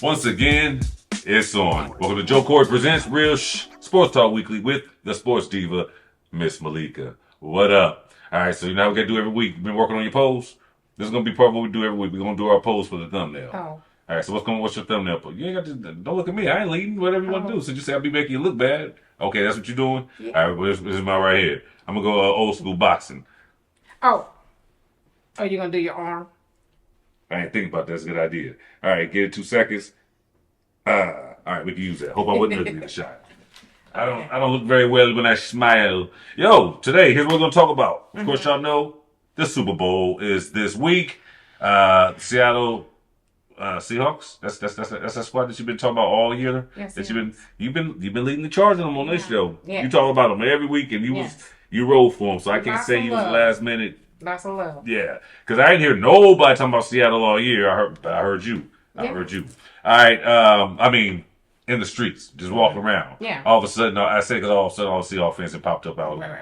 Once again, it's on. Welcome to Joe Corey Presents Real Sports Talk Weekly with the sports diva, Miss Malikah. What up? All right, so you know what we got to do every week. You've been working on your pose. This is going to be part of what we do every week. We're going to do our pose for the thumbnail. Oh. All right, so what's your thumbnail pose? You ain't got to, don't look at me. I ain't leading. Whatever you want to do. So just say I'll be making you look bad. Okay, that's what you're doing? Yeah. All right, well, this is my right here. I'm going to go old school boxing. Oh. Are you going to do your arm? I ain't thinking about that. That's a good idea. All right, give it 2 seconds. All right, we can use that. Hope I wasn't looking at the shot. I don't look very well when I smile. Yo, today, here's what we're going to talk about. Of course, y'all know the Super Bowl is this week. Seattle Seahawks. That's that squad that you've been talking about all year. Yes, that you've been leading the charge on them on this show. Yeah. You talk about them every week, and you roll for them. So I can't Lots say of you was love. last minute. Lots of love. Yeah, because I didn't hear nobody talking about Seattle all year. I heard you. I heard you. All right. I mean, in the streets, just walking around. Yeah. All of a sudden, I say because all of a sudden, all the Seahawks fans have popped up out. Right.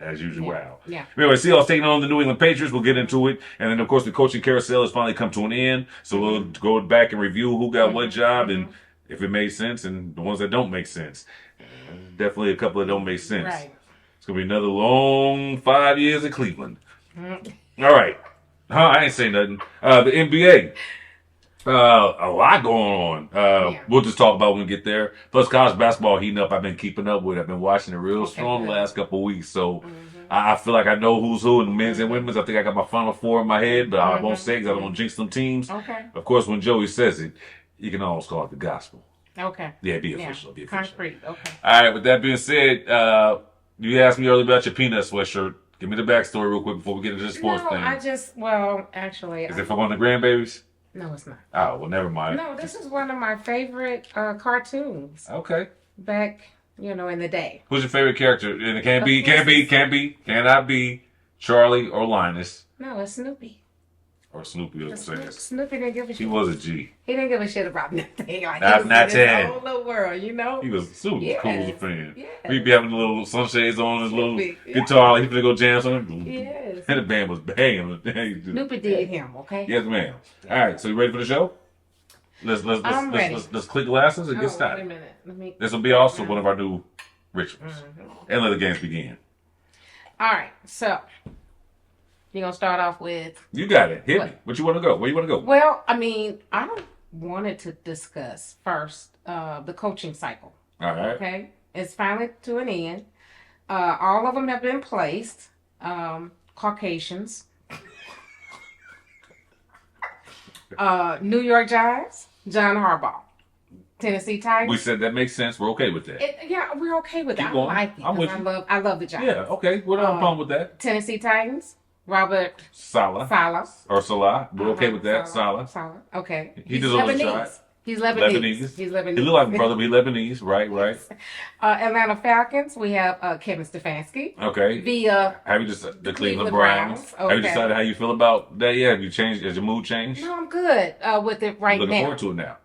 As usual. Wow. Yeah. Anyway, Seahawks taking on the New England Patriots. We'll get into it. And then, of course, the coaching carousel has finally come to an end. So we'll go back and review who got what job and if it made sense and the ones that don't make sense. Definitely a couple that don't make sense. Right. It's going to be another long 5 years in Cleveland. All right. I ain't saying nothing. The NBA. A lot going on. We'll just talk about when we get there. Plus, college basketball heating up. I've been keeping up with it. I've been watching it real strong the last couple of weeks. So I feel like I know who's who in the men's and women's. I think I got my Final Four in my head, but I won't say because I don't want to jinx them teams. Okay. Of course, when Joey says it, you can always call it the gospel. Okay. Yeah, be official. Be official. Concrete. Okay. All right. With that being said, you asked me earlier about your peanut sweatshirt. Give me the backstory real quick before we get into the sports thing. Actually. Is it for one of the grandbabies? No, it's not. Oh, well, never mind. No, this is one of my favorite cartoons. Okay. Back, in the day. Who's your favorite character? And it cannot be Charlie or Linus No, it's Snoopy. or Snoopy or saying. Snoopy didn't give a shit. He was a G. He didn't give a shit about nothing. Like, Not he was in that. his whole little world, He was super cool as a friend. Yes. He'd be having the little sunshades on, his little Snoopy, guitar. He'd go jam something. Yes. And the band was banging. Snoopy did him, okay? Yes, ma'am. All right, so you ready for the show? Let's click glasses and get started. Wait a minute. This will be also one of our new rituals. And let the games begin. All right, so you're going to start off with... You got it. Hit me. Where you want to go? Where you want to go? Well, I wanted to discuss first the coaching cycle. All right. Okay? It's finally to an end. All of them have been placed. Caucasians. New York Giants, John Harbaugh. Tennessee Titans. We said that makes sense. We're okay with that. We're okay with that. Keep going. I like it. I'm with you. I love the Giants. Yeah, okay. What have a problem with that? Tennessee Titans, Robert Saleh. Or Salah. We're okay with that. Saleh. Okay. He deserves a try. He's Lebanese. He's Lebanese. He look like a brother, but he's Lebanese. Right. Atlanta Falcons, we have Kevin Stefanski. Okay. Have you just the Cleveland Browns? Okay. Have you decided how you feel about that yet? Have you changed? Has your mood changed? No, I'm good with it right now. Looking forward to it now.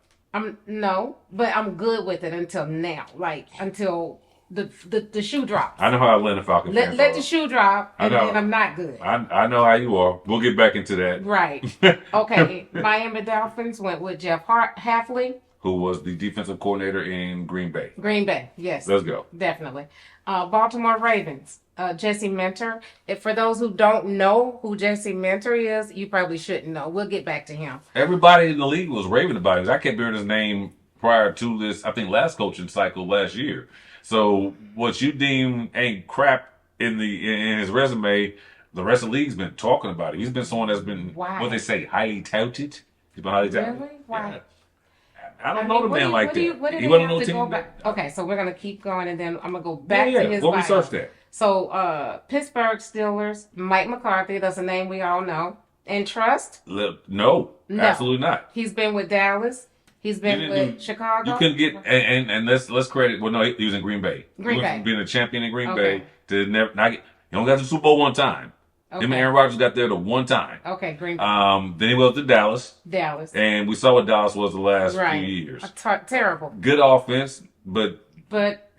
But I'm good with it until now. Like until the shoe drops. I know how Atlanta Falcons fans Let are. the shoe drop, and then I'm not good. I know how you are. We'll get back into that. Right. Okay. Miami Dolphins went with Jeff Hafley, who was the defensive coordinator in Green Bay. Green Bay, yes. Let's go. Definitely. Baltimore Ravens, Jesse Minter. For those who don't know who Jesse Minter is, you probably shouldn't know. We'll get back to him. Everybody in the league was raving about it. I kept hearing his name prior to this, I think, last coaching cycle last year. So what you deem ain't crap in his resume, the rest of the league's been talking about it. He's been someone that's been, what they say, highly touted. He's been highly touted. Really? Why? Yeah. I don't know the man like that. He went on no team. Okay, so we're going to keep going, and then I'm going to go back to his bio. We'll research that. So, Pittsburgh Steelers, Mike McCarthy, that's a name we all know. And Trust? No, absolutely not. He's been with Dallas. He's been with Chicago. You couldn't get, and let's credit, well, no, he was in Green Bay. Green Bay. Being a champion in Green Bay, to never, not get, he only got to the Super Bowl one time. Okay. Him and Aaron Rodgers got there the one time. Okay, Green Bay. Then he went to Dallas. Dallas. And we saw what Dallas was the last few years. Terrible. Good offense, but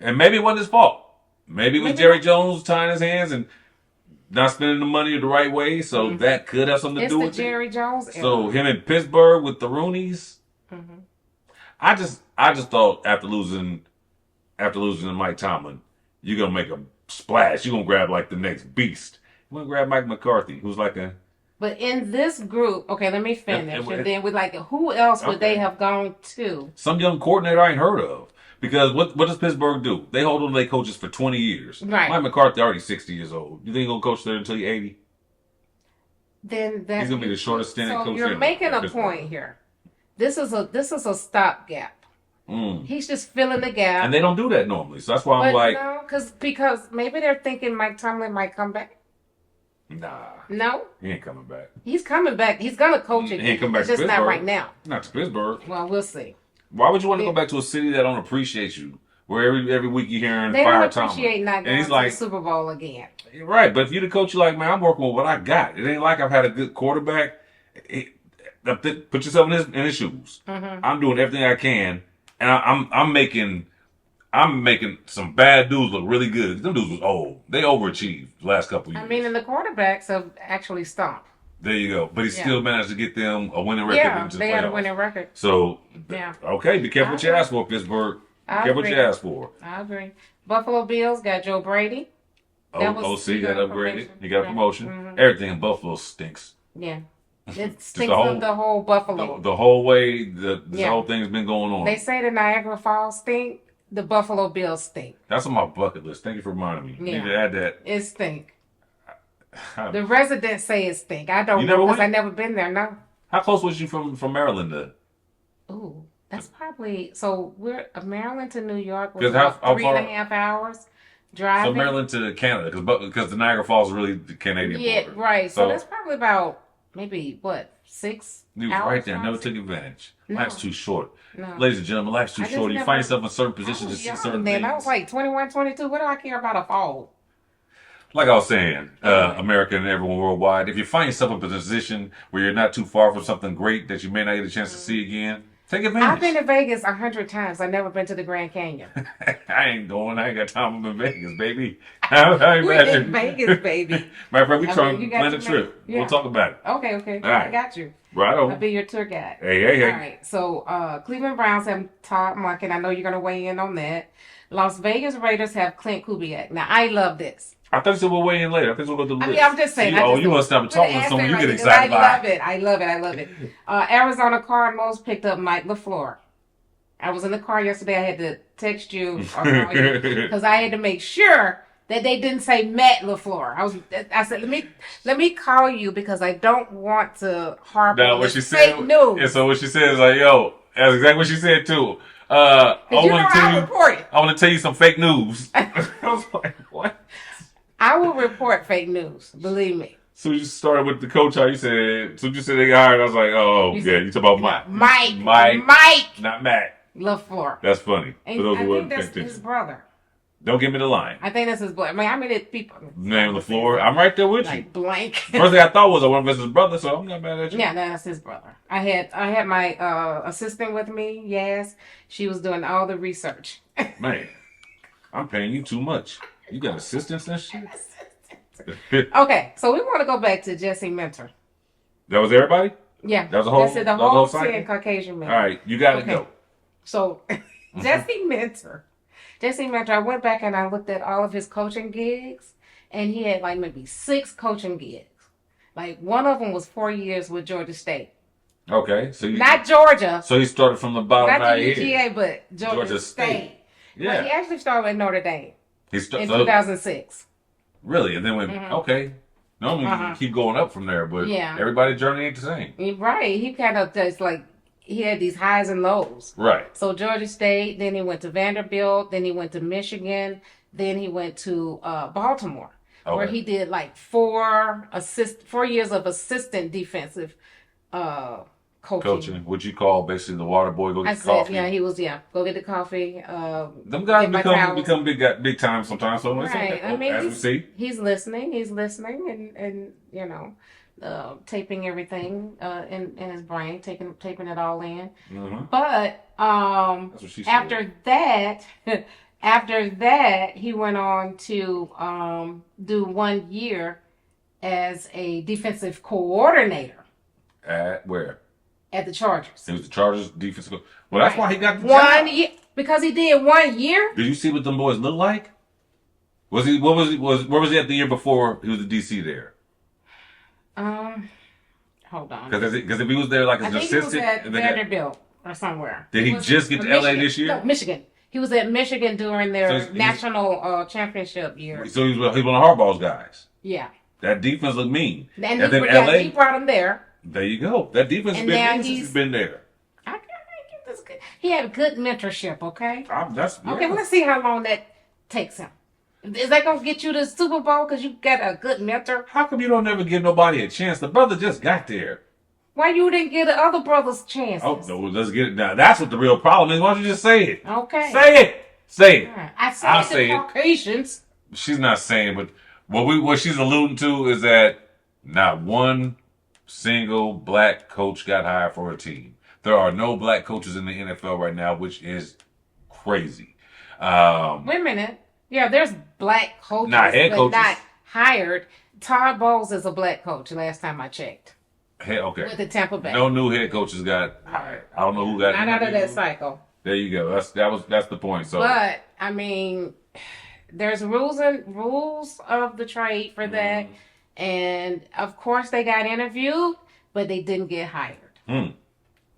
and maybe it wasn't his fault. Maybe it was Jerry Jones tying his hands and not spending the money the right way, so that could have something to do with it. It's the Jerry Jones era. So him in Pittsburgh with the Rooneys, I just thought after losing to Mike Tomlin, you're gonna make a splash. You're gonna grab like the next beast. You're gonna grab Mike McCarthy, who's like a. But in this group, okay, let me finish, and then with like, who else would they have gone to? Some young coordinator I ain't heard of. Because what does Pittsburgh do? They hold on to their coaches for 20 years. Right. Mike McCarthy already 60 years old. You think he's gonna coach there until he's 80? Then he's gonna be the shortest standing coach. So you're making a point here. This is a stopgap. He's just filling the gap, and they don't do that normally. So that's why I'm like, no, because maybe they're thinking Mike Tomlin might come back. Nah. No? He ain't coming back. He's coming back. He's going to coach it. He ain't coming back it's to just Pittsburgh. not right now. Not to Pittsburgh. Well, we'll see. Why would you want to go back to a city that don't appreciate you? Where every week you're hearing they fire don't appreciate Tomlin. not going he's to like, the Super Bowl again. Right, but if you're the coach, you're like, man, I'm working with what I got. It ain't like I've had a good quarterback. Put yourself in his shoes. Mm-hmm. I'm doing everything I can, and I'm making some bad dudes look really good. Them dudes was old. They overachieved the last couple of years. I mean, and the quarterbacks have actually stomped. There you go. But he still managed to get them a winning record. Yeah, they had a winning record. So, okay, be careful what you ask for, Pittsburgh. Be careful what you ask for. I agree. Buffalo Bills got Joe Brady. OC got upgraded. He got a promotion. Mm-hmm. Everything in Buffalo stinks. Yeah. It stinks of the whole Buffalo. The whole way this whole thing's been going on. They say the Niagara Falls stink. The Buffalo Bills stink. That's on my bucket list. Thank you for reminding me. Yeah. Need to add that. It stink. The residents say it stink. I don't know because I never been there. No. How close was you from Maryland to? Ooh, that's probably we're Maryland to New York was about 3.5 hours driving. So Maryland to Canada because the Niagara Falls is really the Canadian border. Yeah, right. So that's probably about maybe 6 You was hours right there. Never took advantage. No. Life's too short. No. Ladies and gentlemen, life's too short. You find yourself in certain positions to see certain things. I was like 21, 22. What do I care about a fall? Like I was saying, America and everyone worldwide, if you find yourself in a position where you're not too far from something great that you may not get a chance to see again, take advantage. I've been to Vegas 100 times. I've never been to the Grand Canyon. I ain't going. I ain't got time. I'm in Vegas, baby. We're in Vegas, baby. Matter of fact, we trying to plan a trip. Yeah. We'll talk about it. Okay. All right. I got you. Right on. I'll be your tour guide. Hey. All right. So, Cleveland Browns have Todd Monken. I know you're going to weigh in on that. Las Vegas Raiders have Clint Kubiak. Now, I love this. I thought you said we'll weigh in later. I think we'll go to the list. I mean, I'm just saying. You want to stop talking to someone you get excited about. I love it. Arizona Cardinals picked up Mike LaFleur. I was in the car yesterday. I had to text you because I had to make sure that they didn't say Matt LaFleur. I said, let me call you because I don't want to harp on what she said, fake news. And so what she said is like, yo, that's exactly what she said too. I want to tell you some fake news. I was like, what? I will report fake news. Believe me. So you started with the coach. How you said? So you said they got hired. I was like, oh yeah, you talk about Mike. Mike, not Matt. LaFleur. That's funny. I think that's his brother. Don't give me the line. I think that's his brother. I mean, it's people. Name LaFleur. I'm right there with you. Blank. First thing I thought was I want to visit his brother, so I'm not mad at you. Yeah, that's his brother. I had my assistant with me. Yes, she was doing all the research. Man, I'm paying you too much. You got assistants and shit. Okay, so we want to go back to Jesse Minter. That was everybody? Yeah. That was the whole 10 Caucasian men. All right, you got to go. So, Jesse Minter, I went back and I looked at all of his coaching gigs, and he had like maybe 6 coaching gigs. Like one of them was 4 years with Georgia State. Okay, so not Georgia. So he started from the bottom. Not the UGA, but Georgia State. Yeah. But he actually started at Notre Dame in 2006. Really, and then went okay. Normally you keep going up from there, but everybody's journey ain't the same. Right, he kind of just like. He had these highs and lows. Right. So Georgia State, then he went to Vanderbilt, then he went to Michigan, then he went to Baltimore, where he did like 4 years of assistant defensive coaching. What you call basically the water boy, go get the coffee. Yeah, he was, go get the coffee. Them guys become big time sometimes, so it's okay. I mean, as we see. He's listening and you know, taping everything in his brain, taping it all in. Mm-hmm. But that's what she said. after that, he went on to do 1 year as a defensive coordinator. At where? at the Chargers. He was the Chargers defensive coach. Well, that's why he got the 1 job. year because he did 1 year. Did you see what them boys look like? Was he? What was he? Where was he at the year before he was the DC there? Hold on. Because if he was there like as an assistant, he was at Vanderbilt or somewhere. Did he just get to LA this year? No, Michigan. He was at Michigan during their national championship year. So he was one of Harbaugh's guys. Yeah. That defense looked mean. And then LA, he brought him there. There you go. That defense has been mean since he's been there. I can't get this good. He had good mentorship. Okay. Okay. Well, let's see how long that takes him. Is that gonna get you to the Super Bowl because you got a good mentor? How come you don't ever give nobody a chance? The brother just got there. Why you didn't give the other brothers chances? Oh, no, let's get it now. That's what the real problem is. Why don't you just say it? Okay. Say it. Say it. Right. I'll say it. Caucasians. She's not saying, but what she's alluding to is that not one single black coach got hired for a team. There are no black coaches in the NFL right now, which is crazy. Wait a minute. Yeah, there's black coaches, head but coaches. not hired. Todd Bowles is a black coach. Last time I checked. Okay. With the Tampa Bay. No new head coaches got hired. I don't know who got. Not out of that cycle. There you go. That's the point. So, but I mean, there's rules of the trade for that, and of course they got interviewed, but they didn't get hired.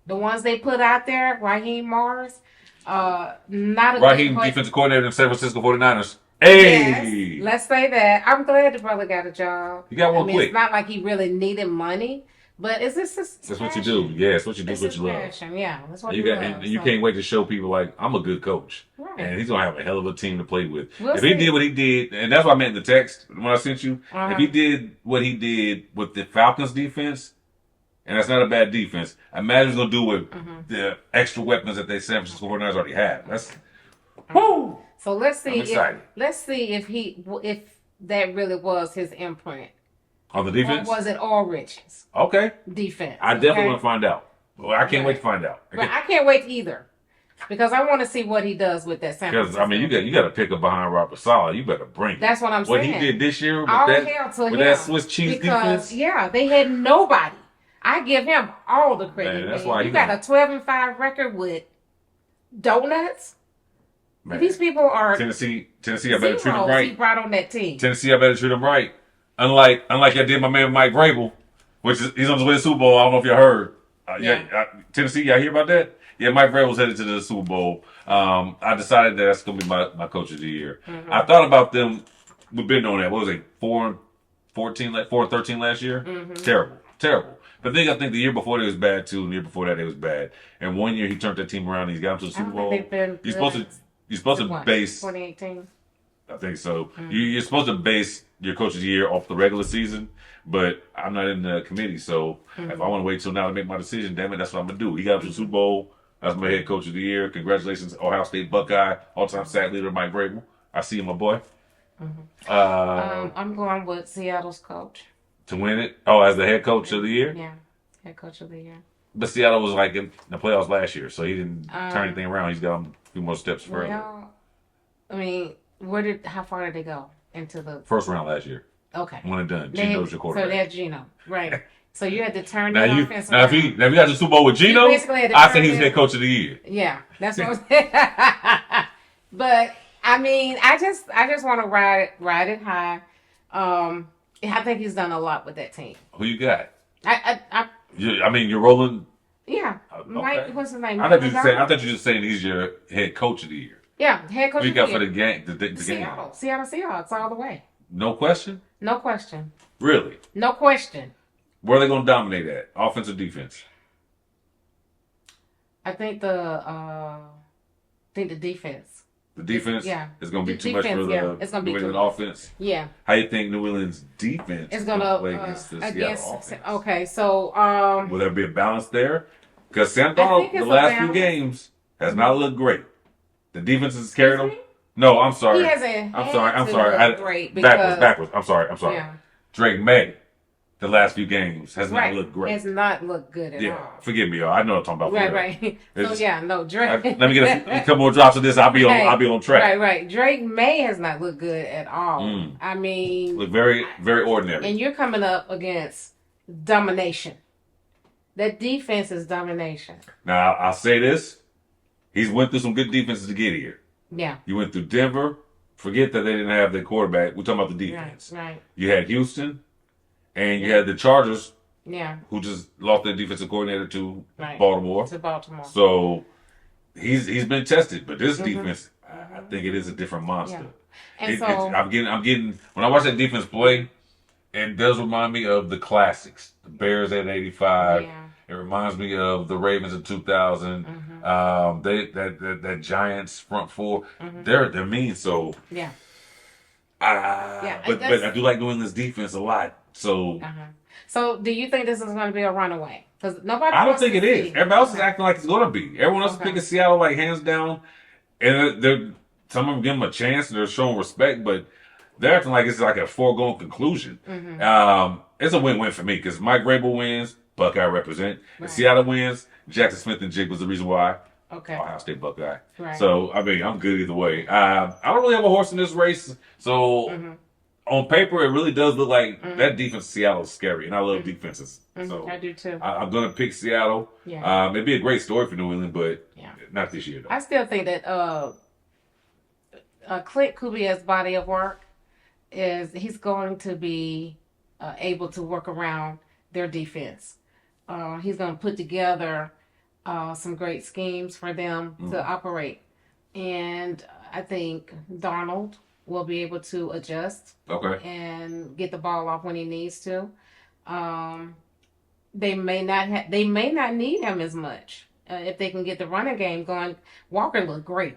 The ones they put out there, Raheem Morris, not a Raheem, defensive coordinator in San Francisco 49ers. Hey, yes, let's say that. I'm glad the brother got a job. He got one quick. It's not like he really needed money, but is this his That's what you do. Yeah, it's what you do. It's what you love. Passion. Yeah, that's what you you got, love. and you can't wait to show people like I'm a good coach, Right. and he's gonna have a hell of a team to play with. We'll if he see. did what he did, and that's what I meant in the text when I sent you. If he did what he did with the Falcons defense, and that's not a bad defense, imagine he's gonna do with the extra weapons that they San Francisco 49ers already have. That's woo. So let's see. I'm excited. Let's see if that really was his imprint. On the defense, Or was it Ulrich's okay. defense? I definitely want to find out. Well, I can't wait to find out. But I can't wait either, because I want to see what he does with that San Because Francisco. you got to pick up behind Robert Saleh. You better bring it. That's what I'm What saying. he did this year with All that hail to with him, that Swiss cheese because, defense. yeah, they had nobody. I give him all the credit. Man, that's man. why you he got a 12-5 record with donuts. Man. These people are Tennessee. I better treat them zeros right. he brought on that team. Tennessee, I better treat them right. Unlike I did my man Mike Vrabel, which is he's on his way to the Super Bowl. I don't know if you heard. Tennessee, y'all hear about that? Yeah, Mike Vrabel's headed to the Super Bowl. I decided that that's gonna be my coach of the year. I thought about them. We've been doing that. What was it? 4-13 last year. Terrible. But I think the year before it was bad too, and the year before that it was bad. And 1 year he turned that team around. And he's got them to the Super Bowl. You're supposed to base 2018. I think so. You're supposed to base your coach of the year off the regular season, but I'm not in the committee, so if I want to wait till now to make my decision, damn it, that's what I'm gonna do. He got to the Super Bowl. That's my head coach of the year. Congratulations, Ohio State Buckeye, all-time sack leader Mike Vrabel. I see you, my boy. I'm going with Seattle's coach. To win it, as the head coach of the year. Yeah, head coach of the year. But Seattle was like in the playoffs last year, so he didn't turn anything around. He's got a few more steps further. Well, I mean, how far did they go into the First round last year. Okay. One and done. Gino's your quarterback. So that's Gino, right? So you had to turn Now that offense if we got the Super Bowl with Gino, I say he's head coach of the year. Yeah, that's what I'm saying. But I mean, I just want to ride it high. I think he's done a lot with that team. Who you got? You're rolling. Yeah, Okay. Mike. What's his name? I thought you were just saying he's your head coach of the year. Yeah, head coach. Who you of the got year. for the game? The Seattle Seahawks all the way. No question. No question. Really? No question. Where are they going to dominate at? Offense or defense? I think the defense. The defense. Yeah. Is going to be The too much defense, for yeah. the It's gonna be New too England much. offense. Yeah. How you think New England's defense It's is gonna play against the Seattle offense? Okay, so Will there be a balance there? Because Sam I Darnold, think it's the a last few balance. games, has not looked great. The defense has carried him. No, I'm sorry. He hasn't. I'm sorry. look great because Backwards. I'm sorry. Yeah. Drake May, the last few games, has not looked great. Has not looked good at Yeah, all. forgive me, y'all. I know what I'm talking about. Right. It's- So yeah, no Drake. Let me get a couple more drops of this. I'll be on track. Right. Drake May has not looked good at all. I mean, Look very, very ordinary. and you're coming up against domination. that defense is domination. Now, I'll say this. He's went through some good defenses to get here. Yeah. You went through Denver. Forget that they didn't have their quarterback. We're talking about the defense. Right. You had Houston, and you had the Chargers, who just lost their defensive coordinator to right. Baltimore. To Baltimore. So he's been tested, but this defense, I think it is a different monster. Yeah. And so I'm getting when I watch that defense play, it does remind me of the classics, the Bears at '85. Yeah. It reminds me of the Ravens in 2000. That Giants front four, they're mean. So yeah. But I do like New England's defense a lot. So So do you think this is going to be a runaway? Because nobody. I don't think it is. Everybody else is acting like it's going to be. Everyone else is picking Seattle like hands down, and some of them give them a chance and they're showing respect, but they're acting like it's like a foregone conclusion. It's a win-win for me because Mike Vrabel wins, Buckeye represent. If Seattle wins, Jackson Smith and Jig was the reason why. Ohio State Buckeye. Right. So I mean, I'm good either way. I don't really have a horse in this race, so. On paper, it really does look like that defense in Seattle is scary, and I love defenses. So I do too. I'm going to pick Seattle. Yeah. It'd be a great story for New England, but not this year, though. I still think that Clint Kubiak's body of work he's going to be able to work around their defense. He's going to put together some great schemes for them to operate. And I think Darnold will be able to adjust and get the ball off when he needs to. They may not need him as much if they can get the running game going. Walker looked great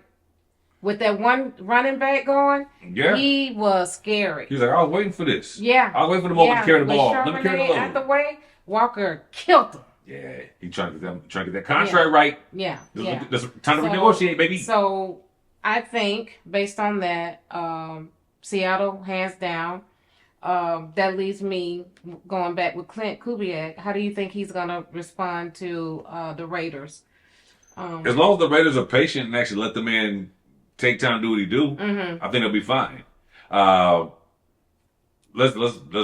with that one running back going. Yeah, he was scary. He's like, I was waiting for this. Yeah, I was waiting for the moment to carry the ball. Let me carry the ball. Out the way, Walker killed him. Yeah, he trying to get that contract right. Yeah, There's time to renegotiate, baby. So. I think, based on that, Seattle, hands down. That leaves me going back with Clint Kubiak. How do you think he's going to respond to the Raiders? As long as the Raiders are patient and actually let the man take time to do what he do, I think he'll be fine. Let's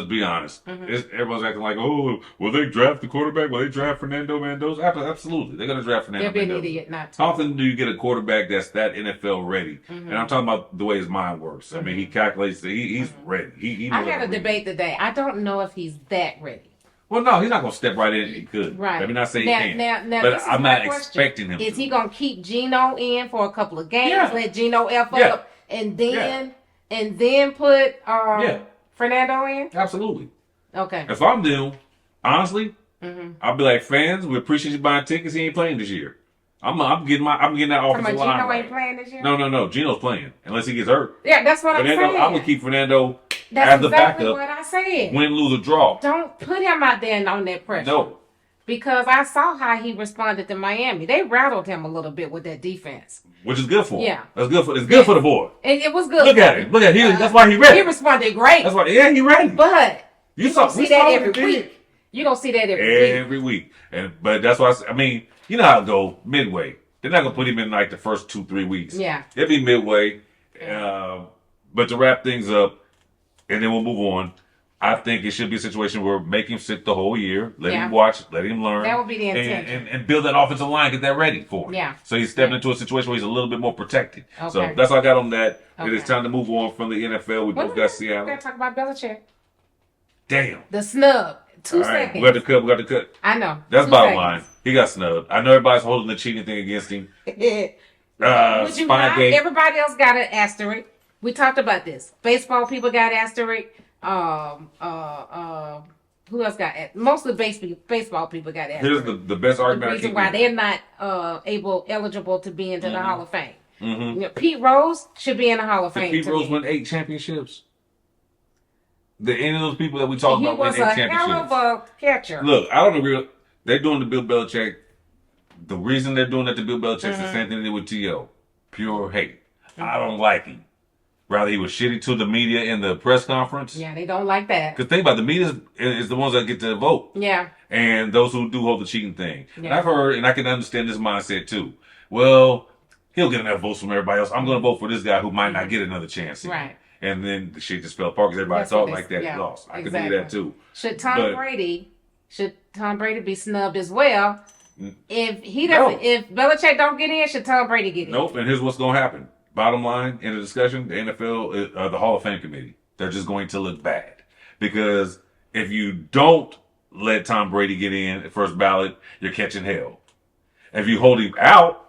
be honest. Everyone's acting like, oh, will they draft the quarterback? Will they draft Fernando Mendoza? Absolutely, they're going to draft Fernando Mendoza. They'll be an idiot not to. How often do you get a quarterback that's that NFL ready? And I'm talking about the way his mind works. I mean, he calculates that he's ready. He I had a debate today. I don't know if he's that ready. Well, no, he's not going to step right in. He could. Right. Let me not say he can't. Now, but I'm not expecting him. Is he going to keep Geno in for a couple of games? Let Geno F up, and then put Fernando in? Absolutely. Okay. If I'm them, honestly, I'll be like, fans, we appreciate you buying tickets. He ain't playing this year. I'm getting that offensive line. Geno ain't playing this year? No. Geno's playing unless he gets hurt. Yeah, that's what I'm saying. I'm gonna keep Fernando that's as the exactly backup. What I said. Win, lose, or draw. Don't put him out there and on that pressure. No. Because I saw how he responded to Miami. They rattled him a little bit with that defense. Which is good for him. Yeah. It's good for the boy. And it was good. Look at him. That's why he ready. He responded great. That's why he ready. But you see that every week. You don't see that every week. But that's why I mean, you know how it go midway. They're not gonna put him in like the first 2-3 weeks. Yeah. It'll be midway. But to wrap things up, and then we'll move on. I think it should be a situation where make him sit the whole year, let him watch, let him learn. That would be the intention. And build that offensive line, get that ready for him. Yeah. So he's stepping into a situation where he's a little bit more protected. Okay. So that's all I got on that. Okay. It is time to move on from the NFL. We both got Seattle. We got to talk about Belichick. Damn. The snub. 2 seconds. We got the cut. I know. That's bottom line. He got snubbed. I know everybody's holding the cheating thing against him. Would you not? Everybody else got an asterisk. We talked about this. Baseball people got asterisk. Who else got it? Mostly baseball people got it. Here's the best argument. The reason why they're not eligible to be into the Hall of Fame. You know, Pete Rose should be in the Hall of Fame. Pete Rose won 8 championships. Any of those people that we talk about win 8 championships. He was a hell of a catcher. Look, I don't agree. They're doing the Bill Belichick. The reason they're doing that to Bill Belichick is the same thing they did with T.O. Pure hate. I don't like him. Rather, he was shitty to the media in the press conference. Yeah, they don't like that. Because think about it, the media is the ones that get to vote. Yeah. And those who do hold the cheating thing. Yeah. And I've heard, and I can understand this mindset too. Well, he'll get enough votes from everybody else. I'm going to vote for this guy who might not get another chance. Right. And then the shit just fell apart because everybody thought like that. He lost. I can do that too. Should Tom Brady should Tom Brady be snubbed as well? If he No. doesn't, if Belichick don't get in, should Tom Brady get in? Nope. And here's what's going to happen. Bottom line in the discussion: the NFL, the Hall of Fame committee, they're just going to look bad because if you don't let Tom Brady get in at first ballot, you're catching hell. If you hold him out,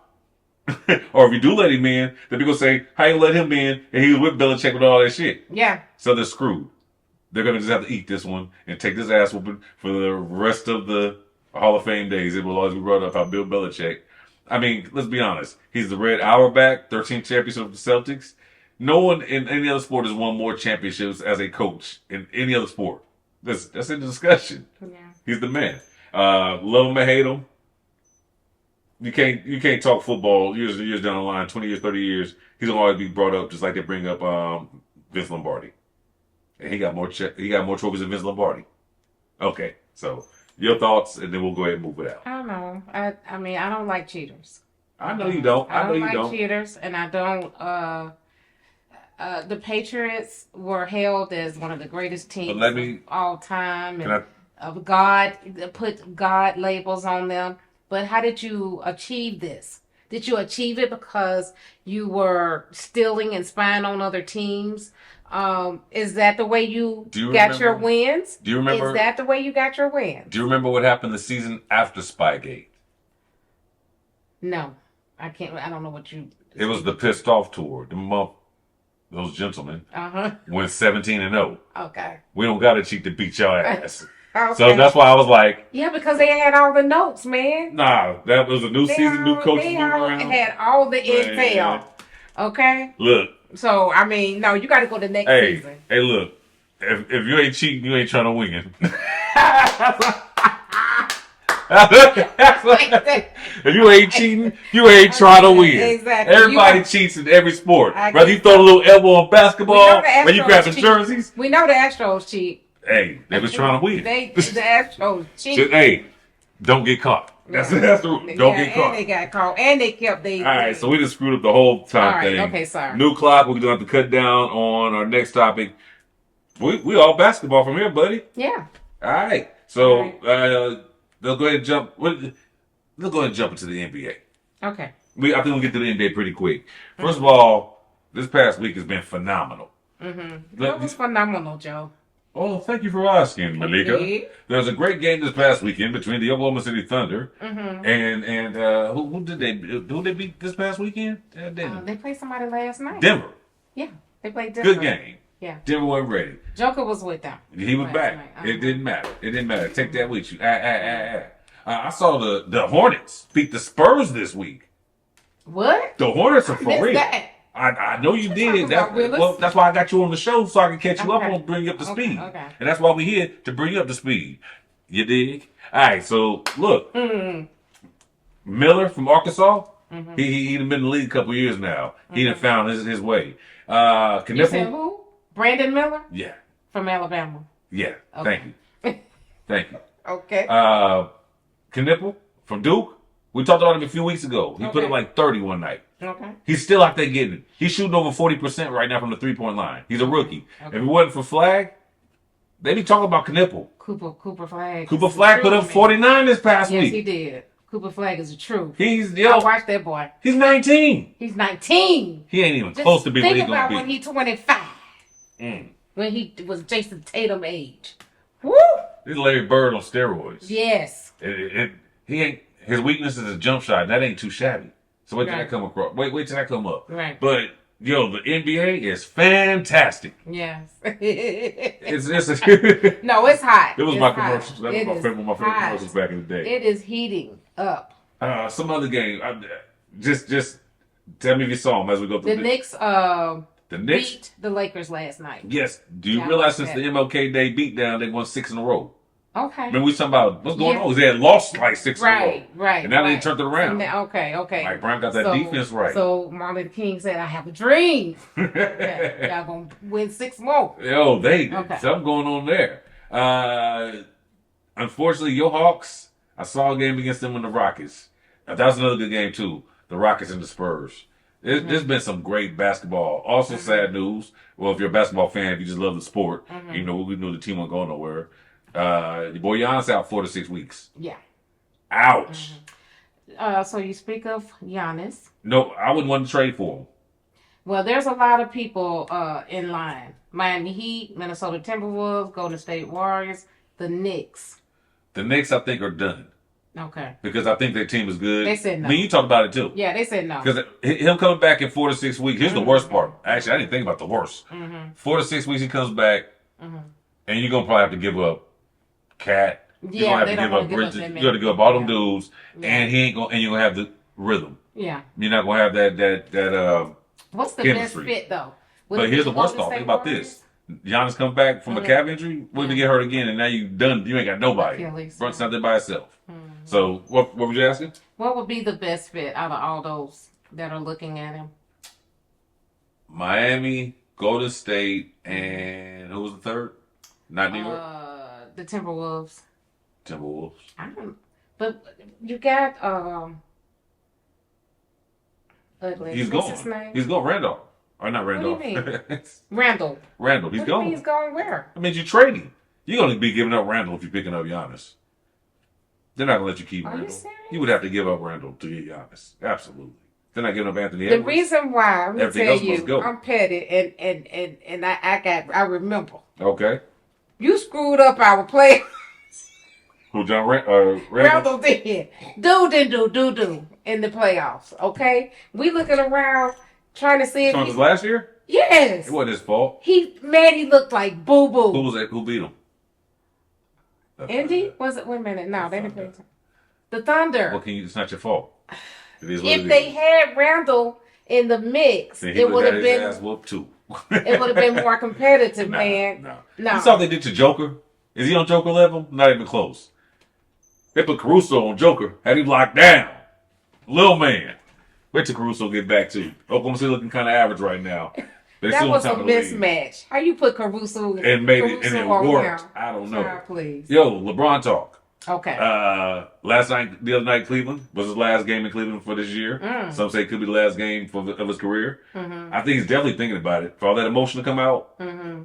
or if you do let him in, then people say, "How you let him in?" And he was with Belichick with all that shit. Yeah. So they're screwed. They're gonna just have to eat this one and take this ass whooping for the rest of the Hall of Fame days. It will always be brought up how Bill Belichick. I mean, let's be honest. He's the Red Auerbach, 13 champions of the Celtics. No one in any other sport has won more championships as a coach in any other sport. That's in the discussion. Yeah. He's the man. Love him or hate him. You can't talk football years and years down the line, 20 years, 30 years. He's gonna always be brought up just like they bring up Vince Lombardi. And he got more trophies than Vince Lombardi. Okay, so your thoughts, and then we'll go ahead and move it out. I don't know. I mean, I don't like cheaters. I know you don't. I don't like cheaters, and I don't. The Patriots were hailed as one of the greatest teams of all time, and of God, put God labels on them. But how did you achieve this? Did you achieve it because you were stealing and spying on other teams? Is that the way you got your wins? Do you remember? Is that the way you got your wins? Do you remember what happened the season after Spygate? No, I can't. I don't know what you. It was the pissed off tour. Those gentlemen went 17-0. Okay. We don't got to cheat to beat your ass. Okay. So that's why I was like, yeah, because they had all the notes, man. Nah, that was a new season, new coaches moving around. They had all the intel. Okay. Look. So I mean, no, you got to go to next season. Hey, look. If you ain't cheating, you ain't trying to win. If you ain't cheating, you ain't trying to win. Exactly. Everybody cheats in every sport. Whether you throw a little elbow on basketball, when you grab the jerseys. We know the Astros cheat. Hey, they was trying to win. The Astros cheat. Hey, don't get caught. That's the rule. Don't get caught. And they got caught. And they kept All right, so we just screwed up the whole time thing. Okay, sorry. New clock. We're going to have to cut down on our next topic. We all basketball from here, buddy. Yeah. All right. So they'll go ahead and jump. They'll go ahead and jump into the NBA. Okay. I think we'll get to the NBA pretty quick. First of all, this past week has been phenomenal. That was phenomenal, Joe. Oh, thank you for asking, Malikah. There was a great game this past weekend between the Oklahoma City Thunder and who did they beat this past weekend? They played somebody last night. Denver. Yeah, they played Denver. Good game. Yeah. Denver wasn't ready. Joker was with them. He was back. It didn't matter. Take that with you. I saw the Hornets beat the Spurs this week. What? The Hornets are for real. That. I know you did. That's why I got you on the show, so I can catch you up and bring you up to speed. Okay. And that's why we're here, to bring you up to speed. You dig? All right, so look. Miller from Arkansas, he'd been in the league a couple years now. He done found his way. You said who? Brandon Miller? Yeah. From Alabama. Yeah. Okay. Thank you. Okay. Knipple from Duke. We talked about him a few weeks ago. He put up like 30 one night. Okay. He's still out there getting it. He's shooting over 40% right now from the 3-point line. He's a rookie. Okay. If it wasn't for Flag, they'd be talking about Knipple. Cooper Flag. Cooper Flag put up 49 this past week. Yes, he did. Cooper Flag is the truth. I watched that boy. He's 19. He's 19. He ain't even close to being what he's going to be. Think about when he's 25. When he was Jason Tatum age. Woo! This is Larry Bird on steroids. Yes. He ain't. His weakness is his jump shot, and that ain't too shabby. So wait till that come across. Wait till that come up. Right. But the NBA is fantastic. Yes. it's No, it's hot. It was my commercials. That was my favorite commercials back in the day. It is heating up. Some other game. Just tell me if you saw them as we go through. The Knicks. Beat the Lakers last night. Yes. Do you realize since the MLK Day beatdown, they won 6 in a row? Okay. Remember we talking about what's going on? They had lost like 6 in a row. Right. And now they turned it around. Okay. Like Brown got that defense right. So Martin Luther King said, "I have a dream. Y'all gonna win 6 more." Yo, something going on there. Unfortunately, your Hawks. I saw a game against them in the Rockets. That was another good game too. The Rockets and the Spurs. There's been some great basketball. Also, sad news. Well, if you're a basketball fan, if you just love the sport, even though we knew the team wasn't going nowhere. Your boy Giannis out 4 to 6 weeks. Yeah. Ouch. So you speak of Giannis. No, I wouldn't want to trade for him. Well, there's a lot of people in line. Miami Heat, Minnesota Timberwolves, Golden State Warriors, the Knicks. The Knicks, I think, are done. Okay. Because I think their team is good. They said no. I mean, you talked about it too. Yeah, they said no. Because him coming back in 4 to 6 weeks, here's the worst part. Actually, I didn't think about the worst. 4 to 6 weeks, he comes back, and you're going to probably have to give up Cat. Yeah, you're going to have to give up Bridges. You're going to give up all them dudes, and he ain't going. And you're going to have the rhythm. Yeah. You're not going to have that. What's the chemistry. best fit though? But here's the worst thought. Think about this. Giannis comes back from a calf injury. What if he get hurt again, and now you done? You ain't got nobody. Brunson's out there by himself. So what were you asking? What would be the best fit out of all those that are looking at him? Miami, Golden State, and who was the third? Not New York. The Timberwolves. Timberwolves. But you got ugly. He's What's gone. his name? He's gone. Randolph. Or not Randolph. What do you mean? Randall. Randall. He's gone. He's going where? I mean, you're trading. You're going to be giving up Randall if you're picking up Giannis. They're not going to let you keep Are Randall. you serious? You would have to give up Randall to get Giannis. Absolutely. They're not giving up Anthony Edwards. The reason why, I'm Everything tell else must you, go. I'm petty, and I remember. Okay. You screwed up our play. Who, John Randall? Randall did. Dude didn't do in the playoffs, okay? We looking around trying to see if So it was last year? Yes. It wasn't his fault. He looked like boo-boo. Who was it? Who beat him? Indy? Was it? Wait a minute. No, they didn't play. The Thunder. Well, it's not your fault. It is what If it they is. had Randall in the mix, Then he it would have his been ass whooped too. it would have been more competitive, man. No. No. You saw what they did to Joker? Is he on Joker level? Not even close. They put Caruso on Joker, had him locked down. Little man. Wait till Caruso get back to you. Oklahoma City looking kind of average right now. That was a mismatch. How you put Caruso and made it, and it on worked. him? I don't know. God, please. Yo, LeBron talk. Okay. The other night, Cleveland was his last game in Cleveland for this year. Some say it could be the last game of his career. I think he's definitely thinking about it. For all that emotion to come out,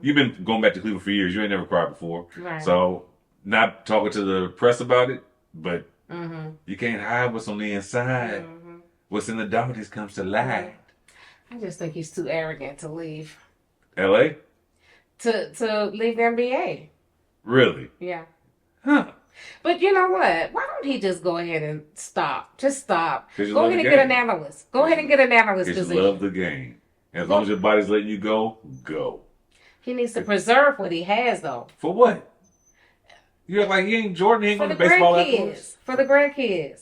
you've been going back to Cleveland for years. You ain't never cried before. Right. So, not talking to the press about it, but you can't hide what's on the inside. What's in the darkness comes to light. I just think he's too arrogant to leave. L.A.? To leave the NBA. Really? Yeah. Huh. But you know what? Why don't he just go ahead and stop? Just stop. 'Cause you Go love ahead the and get game. an analyst. Go ahead and get an analyst Because you position. love the game. As long as your body's letting you go, go. He needs to preserve what he has, though. For what? You act like he ain't Jordan. He ain't For going the to baseball afterwards. grandkids. For the grandkids.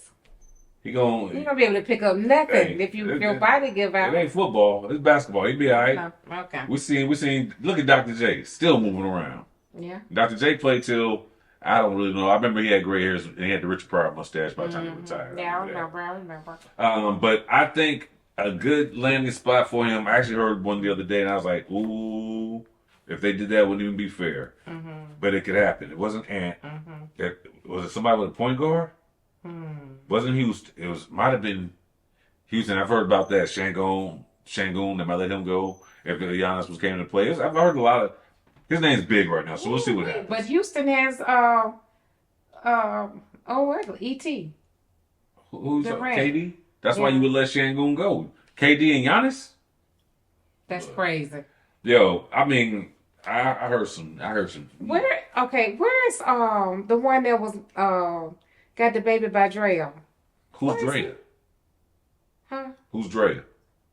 He going You're gonna be able to pick up nothing Hey, if your body give out. It ain't football. It's basketball. He'd be all right. No. Okay. We seen. Look at Dr. J. Still moving around. Yeah. Dr. J played till, I don't really know. I remember he had gray hairs and he had the Richard Pryor mustache by the time he retired. Yeah, I remember. But I think a good landing spot for him, I actually heard one the other day and I was like, ooh, if they did that, it wouldn't even be fair. But it could happen. It wasn't Ant. Was it somebody with a point guard? Wasn't Houston. Might have been Houston. I've heard about that. Shangoon, they might let him go if Giannis was came into play. I've heard a lot of, his name's big right now, so we'll see what happens. But Houston has E.T. Who's Durant. KD? That's why you would let Shangoon go. KD and Giannis? That's crazy. Yo, I mean, I heard some. Where's the one that was got the baby by Drea? Who's Drea? Huh? Who's Drea?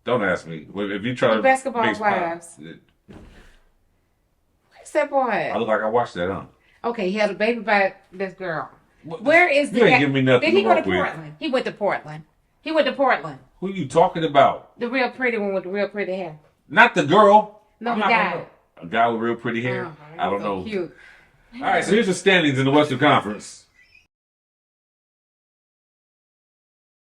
Don't ask me. If you try The to Basketball mix Wives. pies, Where's that boy? I look like I watched that, huh? Okay, he had a baby by this girl. Where is You ain't giving me nothing Did he to go to work with. Portland? He went to Portland. He went to Portland. Who you talking about? The real pretty one with the real pretty hair. Not the girl. No, I'm the not guy. gonna know. A guy with real pretty hair. Oh, I don't so know. Cute. All right, so here's the standings in the Western Conference.